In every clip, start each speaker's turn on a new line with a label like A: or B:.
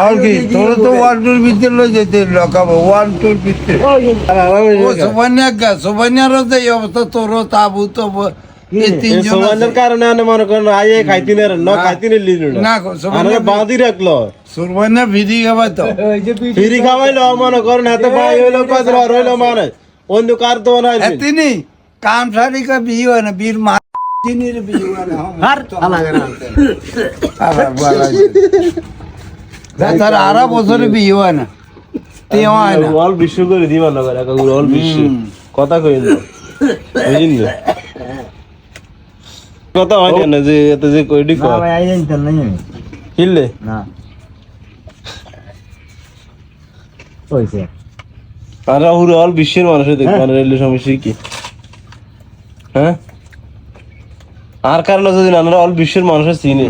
A: আর কি তোর তো 1-2 ভিতরে লই যেতে লকাবো 1-2 ভিতরে ও সোবানিয়ারও যে এই অবস্থা তোরও তাবু তো এই তিনজন
B: সোবানের কারণে আমি মনে করেন আইয়ে খাইতিনে না খাইতিনে লিনু
A: না
B: আরে বাঁধি রাখলো
A: সোবানিয়া ভিডি খাবাই তো
B: ফিরি খাওয়াইলো মনে করেন এত ভাই হইলো কাজ রইলো মানে অন্য কার তো না
A: তিনি কাম সারি কা বিয়ে হয় না বীর মা তিনির বিয়ে হয় না
C: আর আলাদা না
A: আবার বলা তার আরা বছরে বিয়ে হয় না তে হয় না
B: অল বিশ্ব করে দিবা না করে কাকুর অল বিশ্ব কথা কই না বুঝিন না কথা হয় না যে এত যে কইডি
C: না
B: কর
C: ভাই আইন তো নাই
B: হিললে
C: না ওইছে
B: আর রাহুল অল বিশ্বের মানুষ দেখবে মানে রেলের সমস্যা কি হ্যাঁ আর কারণে যদি আমরা অল বিশ্বের মানুষের চিনি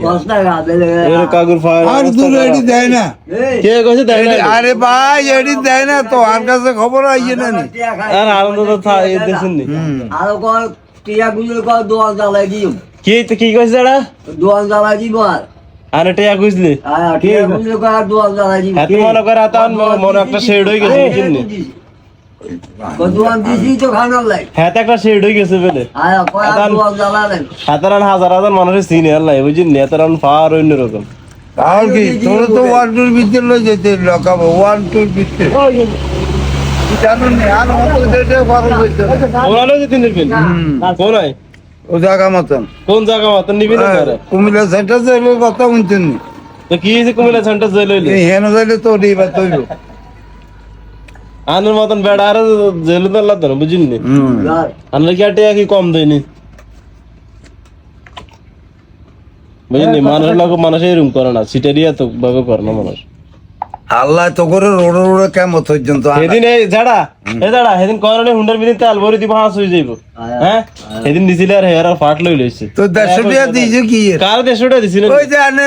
C: কষ্ট গাবে
B: এর কাকুর ফায়ার
A: আর দূর এডি দেয় না
B: কে কইছে দেয় না
A: আরে ভাই এডি দেয় না তো আর কাছে খবর আইছে না নি
B: আর আনন্দ তো থা এই দেখছেন নি
C: আর কো টিয়া গুলো কো দোয়াল জ্বালাই দিও
B: কি তো কি কইছে এডা
C: দোয়াল জ্বালাই দিব
B: আর টিয়া কইছলি
C: আর টিয়া গুলো কো দোয়াল জ্বালাই দিব
B: এত মনে করে আতান মনে একটা শেড হয়ে গেছে বুঝছেন নি
C: কো দোয়াল দিছি তো খানা লাই
B: হ্যাঁ একটা শেড হয়ে গেছে বলে
C: আর কো দোয়াল জ্বালাই
B: সাধারণ হাজার হাজার মানুষের চিনি আল্লাহ বুঝছেন নি এতরান ফার অন্য রকম
A: আর কি তোর তো 1-2 ভিতরে লই যেতে লকাবো 1-2 ভিতরে জানো না আর মতো যেতে পারো হইতো
B: ওরালো যে তিনের বিল কোন হয়
A: ও জায়গা মতন
B: কোন জায়গা মত নিবি না করে
A: কুমিল্লা সেন্টার যাইলে কথা শুনছেন নি
B: তো কি হইছে কুমিল্লা সেন্টার জেল হইলে
A: এই হেন যাইলে তো দিবা তৈব
B: আনের মতন বেড়া আর জেল তো আল্লাহ তো বুঝিন নি আনলে কি আটে কি কম দেয়নি বুঝিন নি মানুষের লোক মানুষ এরকম করে না সিটারিয়া তো ভাবে করে না মানুষ
A: আল্লাহ তো করে রোড়ে রোড়ে কেমন পর্যন্ত
B: সেদিন এই জাড়া সেদিন করণে হুন্ডার বিদিন তেল ভরি দিব হাঁস হয়ে যাইব হ্যাঁ সেদিন দিছিলে আর হেয়ার ফাট লই লইছে
A: তো 150 টাকা দিয়েছে কি
B: কার 150 টাকা দিছিল
A: ওই যে আনে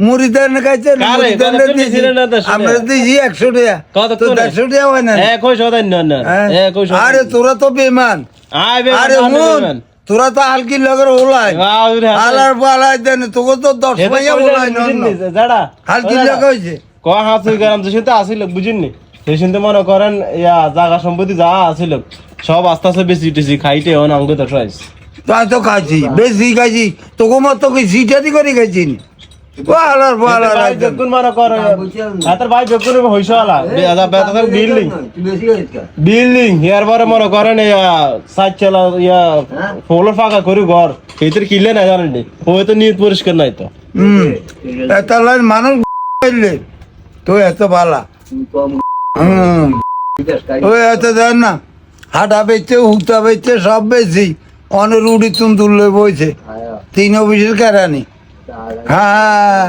A: মুড়িদার না খাইছে
B: কারে?
A: মুড়িদার
B: কত দিয়েছিলেন না 150 টাকা?
A: আমরা দিয়েছি 100 টাকা
B: কত
A: তো
B: করে?
A: 150 টাকা হয় না
B: এক কই সদান না
A: হ্যাঁ?
B: এক কই
A: আরে তোরা তো বেমান
B: আয় বে
A: আরে হুন তোরা তো হালকি লগের ওলাই আলার বালাই দেন তোকে তো 10 মাইয়া ওলাই না
B: জাড়া
A: হালকি লগা হইছে
B: ক হাত হয়ে গেলাম যে শুনতে আসিল বুঝিন নি সেই শুনতে মনে করেন ইয়া জায়গা সম্পত্তি যা আসিল সব আস্তে আস্তে বেশি টেছি খাইতে হন অঙ্গ তো ট্রাইস
A: তাই তো খাইছি বেশি খাইছি তোকে মত কি সিটারি করে খাইছি নি বালার বালার
B: বেগুন মনে করে হাতের ভাই বেগুন হইছ আলা বেতা বিল্ডিং বিল্ডিং ইয়ার পরে মনে করেন ইয়া সাইড চালা ইয়া ফ্লোর ফাঁকা করি ঘর এইটার কিলে না জানেন নি ওই তো নিয়ত পরিষ্কার নাই তো
A: এত লাইন মানুষ হইলে তো এত বালা ওই এত দেন না হাটা বেচছে হুকতা বেচছে সব বেশি অনেক রুটি তুমতুল লই বইছে 3 অফিসের কেরানি হ্যাঁ